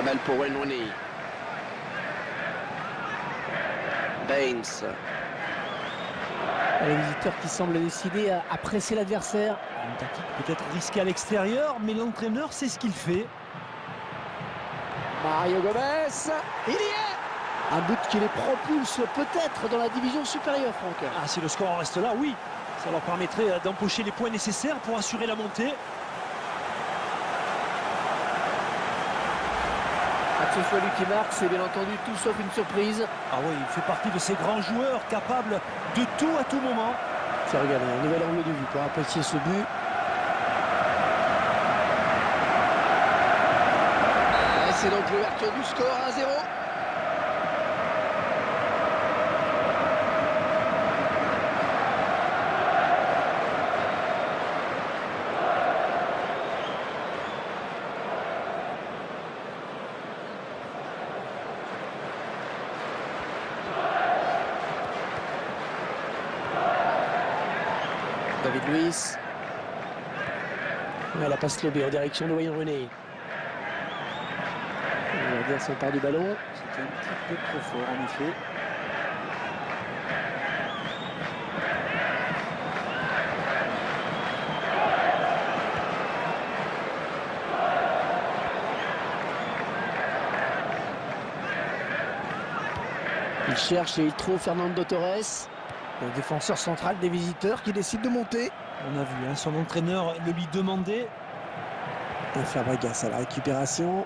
balle pour Wayne Rooney. Baines. Les visiteurs qui semblent décidés à presser l'adversaire. Une tactique peut-être risquée à l'extérieur, mais l'entraîneur sait ce qu'il fait. Mario Gomez, il y est! Un but qui les propulse peut-être dans la division supérieure, Franck. Ah, si le score reste là, oui. Ça leur permettrait d'empocher les points nécessaires pour assurer la montée. Que ce soit lui qui marque, c'est bien entendu tout sauf une surprise. Ah oui, il fait partie de ces grands joueurs capables de tout à tout moment. C'est regardez, un nouvel angle de vue pour apprécier ce but. Et c'est donc l'ouverture du score 1-0. David Luiz. Ouais, la passe lobée en direction de Wayne Rooney. Le gardien s'empare du ballon. C'était un petit peu trop fort en effet. Il cherche et il trouve Fernando Torres. Le défenseur central des visiteurs qui décide de monter. On a vu, son entraîneur le lui demandait. Un Fabregas à la récupération.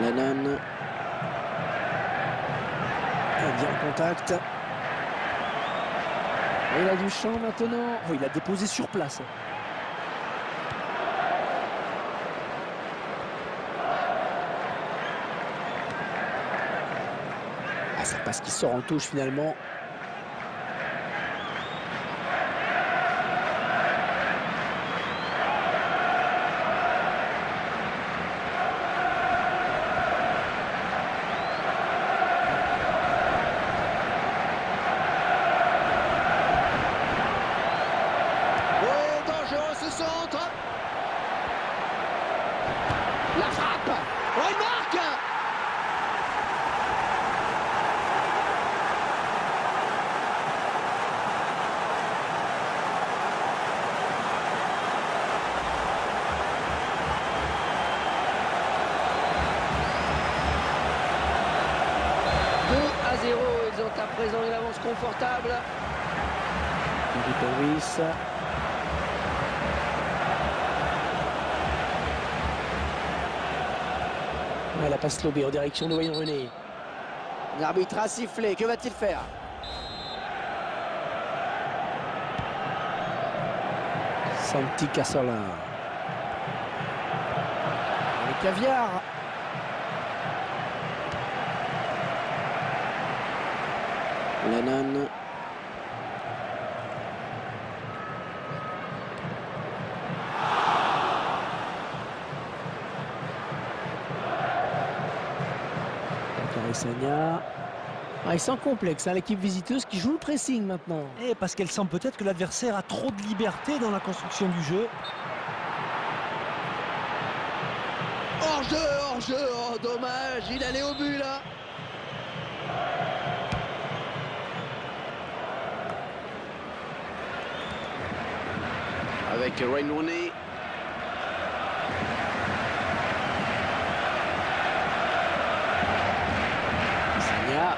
Lennon. Et bien en contact. Et il a du champ maintenant. Oh, il a déposé sur place. Ah, ça passe qui sort en touche finalement. La frappe. Oh, il marque. « 2-0, ils ont à présent une avance confortable. David Luiz. Ouais, la passe lobée en direction de Wayne Rooney. L'arbitre a sifflé, que va-t-il faire? Santi Cazorla. Le caviar. Lennon. Sagna. Ah, ils sont complexes, l'équipe visiteuse qui joue le pressing maintenant. Et parce qu'elle sent peut-être que l'adversaire a trop de liberté dans la construction du jeu. Hors-jeu, oh dommage, il allait au but là. Avec Wayne Rooney. Sagna.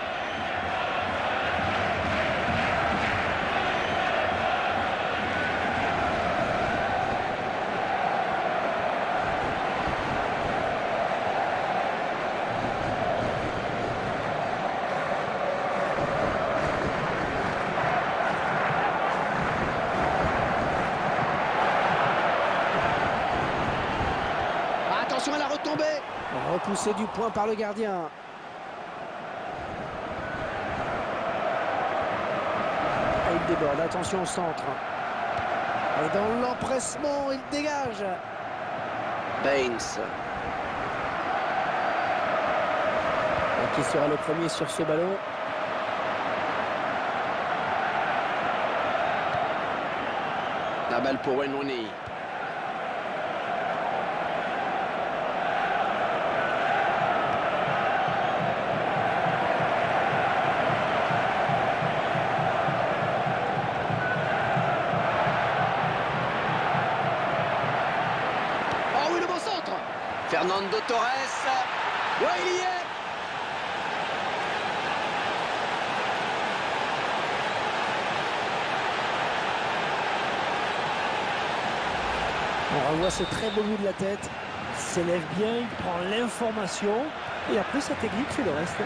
Attention à la retombée. Repoussé du point par le gardien. Et il déborde, attention au centre. Et dans l'empressement, il dégage. Baines. Et qui sera le premier sur ce ballon? La balle pour Wayne Rooney. Fernando Torres. Ouais, il y est. On revoit ce très beau but de la tête. Il s'élève bien, il prend l'information et après sa technique fait le reste.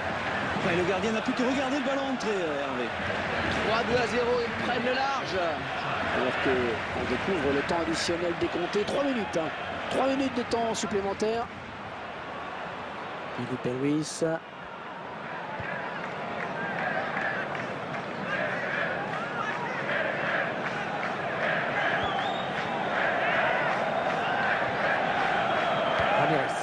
Enfin, le gardien n'a plus que regarder le ballon entrer, Hervé. 3-2-0, ils prennent le large. Alors qu'on découvre le temps additionnel décompté. 3 minutes. 3 minutes de temps supplémentaire. Felipe Luis. Ramirez.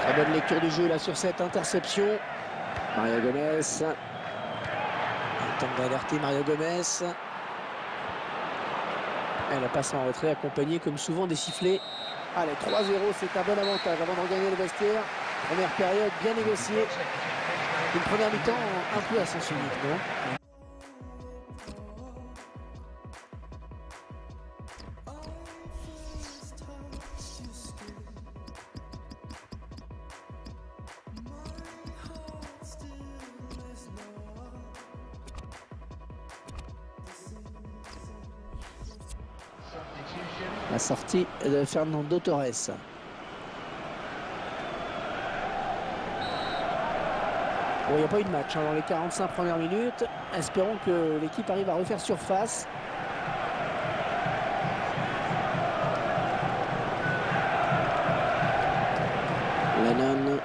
Très bonne lecture du jeu là sur cette interception. Mario Gomez. Il tente d'alerter Mario Gomez. Et la passe en retrait accompagnée comme souvent des sifflets. Allez, 3-0, c'est un bon avantage avant de regagner le vestiaire. Première période bien négociée. Une première mi-temps un peu à sens unique, non? La sortie de Fernando Torres. Bon, il n'y a pas eu de match dans les 45 premières minutes. Espérons que l'équipe arrive à refaire surface. Lennon.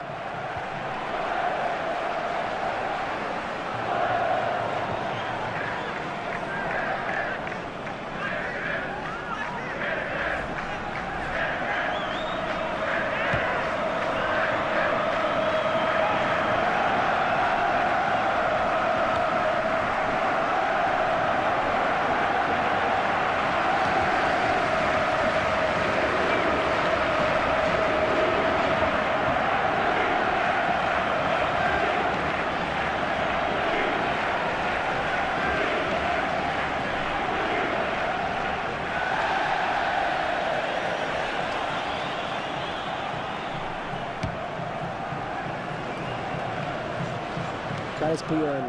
Carles Puyol.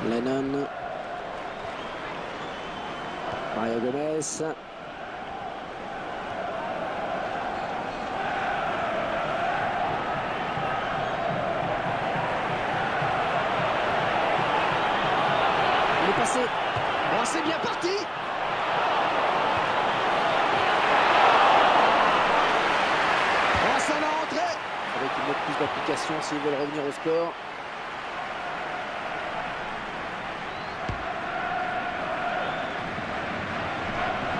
Lennon. Mario Gomez. Il est passé. Oh, c'est bien parti. Oh, ça va rentrer. Avec une autre plus d'application s'ils veulent revenir au score.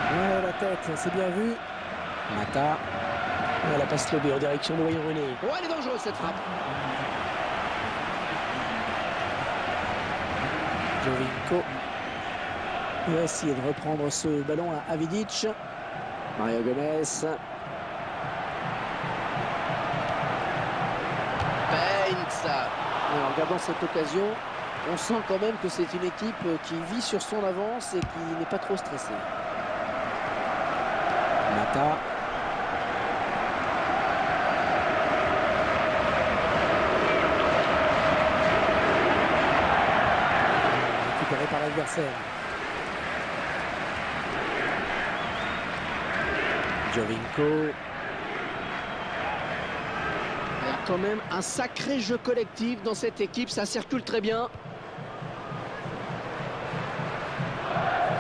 Ouais, la tête, c'est bien vu. Mata. Ouais, la passe lobée en direction de Wayne Rooney. Oh, elle est dangereuse cette frappe. Jovinko. Il va essayer de reprendre ce ballon à Avidic. Mario Gomez. En regardant cette occasion, on sent quand même que c'est une équipe qui vit sur son avance et qui n'est pas trop stressée. Mata. Récupéré par l'adversaire. Jovinko. Il y a quand même un sacré jeu collectif dans cette équipe, ça circule très bien.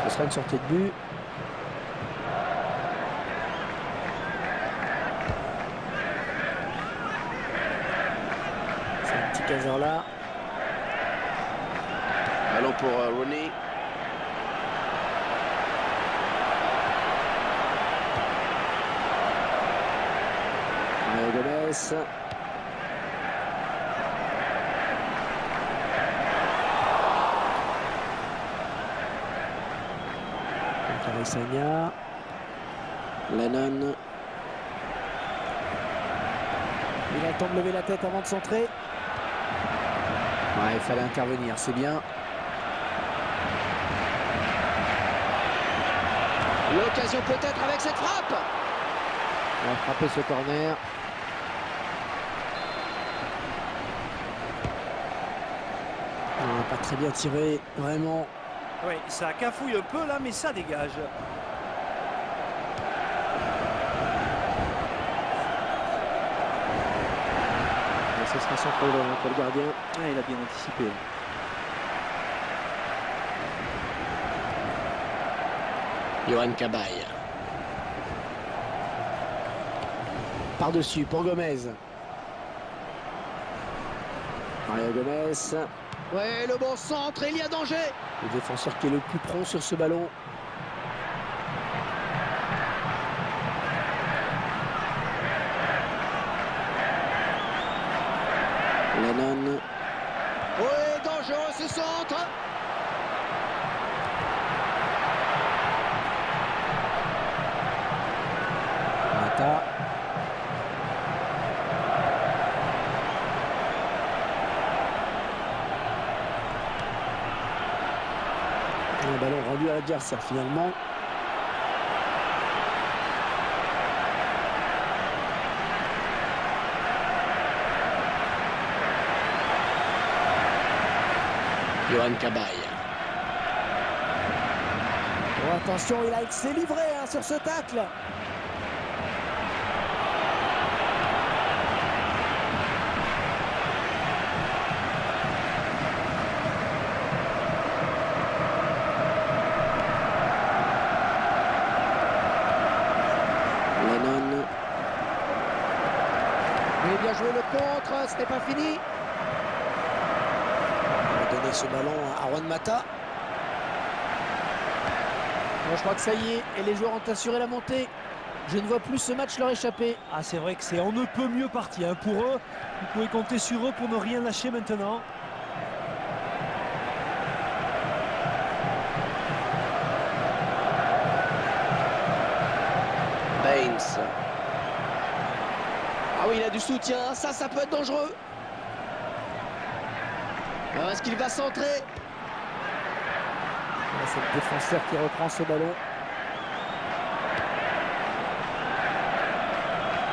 Ce sera une sortie de but. C'est un petit caseur là. Ballon pour Rooney. Mario Gomez. Carissagna. Lennon. Il attend de lever la tête avant de centrer. Ouais, il fallait intervenir, c'est bien. L'occasion peut-être avec cette frappe. On va frapper ce corner. Non, pas très bien tiré, vraiment. Oui, ça cafouille un peu là, mais ça dégage. Et ce sera sans problème pour le gardien. Ah, il a bien anticipé. Yohan Cabaye. Par-dessus pour Gomez. Mario Gomez. Ouais, le bon centre, il y a danger. Le défenseur qui est le plus prompt sur ce ballon. Lennon. Ouais, dangereux ce centre. Mata. Un ballon rendu à l'adversaire finalement. Yohan Cabaye. Oh, attention, il s'est livré sur ce tacle. Lennon. Mais bien joué le contre, ce n'est pas fini. On va donner ce ballon à Juan Mata. Bon, je crois que ça y est, et les joueurs ont assuré la montée. Je ne vois plus ce match leur échapper. Ah, c'est vrai que c'est on ne peut mieux parti hein, pour eux. Vous pouvez compter sur eux pour ne rien lâcher maintenant. Baines. Ah oui, il a du soutien, ça peut être dangereux. Alors, est-ce qu'il va centrer? C'est le défenseur qui reprend ce ballon.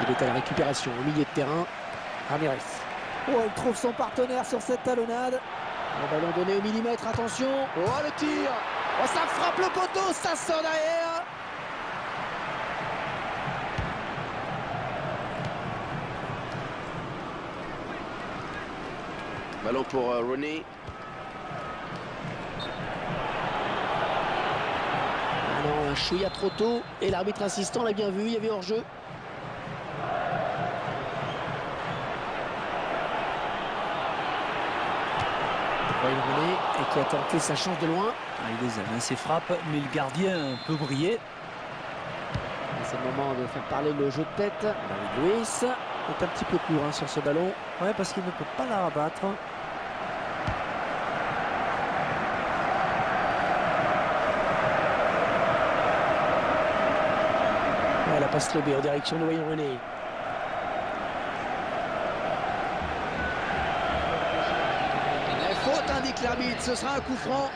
Il est à la récupération au milieu de terrain. Ramirez. Oh, il trouve son partenaire sur cette talonnade. Un ballon donné au millimètre, attention. Oh, le tir. Oh, ça frappe le poteau, ça sort derrière. Ballon pour Rooney. Ah non, un chouïa trop tôt. Et l'arbitre assistant l'a bien vu, il y avait hors-jeu. Rooney, et qui a tenté sa chance de loin. Ah, il les aime, ses frappes, mais le gardien peut briller. C'est le moment de faire parler le jeu de tête. David Luiz est un petit peu court sur ce ballon. Ouais, parce qu'il ne peut pas la rabattre. Ouais, la passe lobée en direction de Wayne Rooney. Faute, indique l'arbitre, ce sera un coup franc.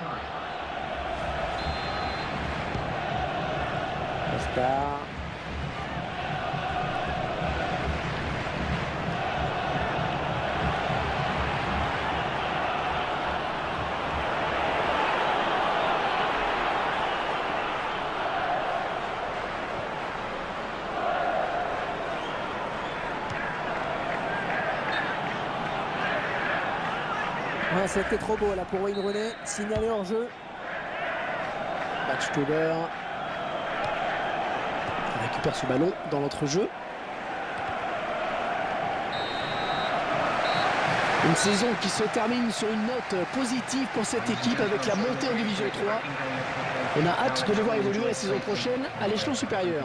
Oscar. Ouais, c'était trop beau là pour Wayne Rooney. Signalé hors jeu. Batstuber. Il récupère ce ballon dans l'entrejeu. Une saison qui se termine sur une note positive pour cette équipe avec la montée en Division 3. On a hâte de les voir évoluer la saison prochaine à l'échelon supérieur.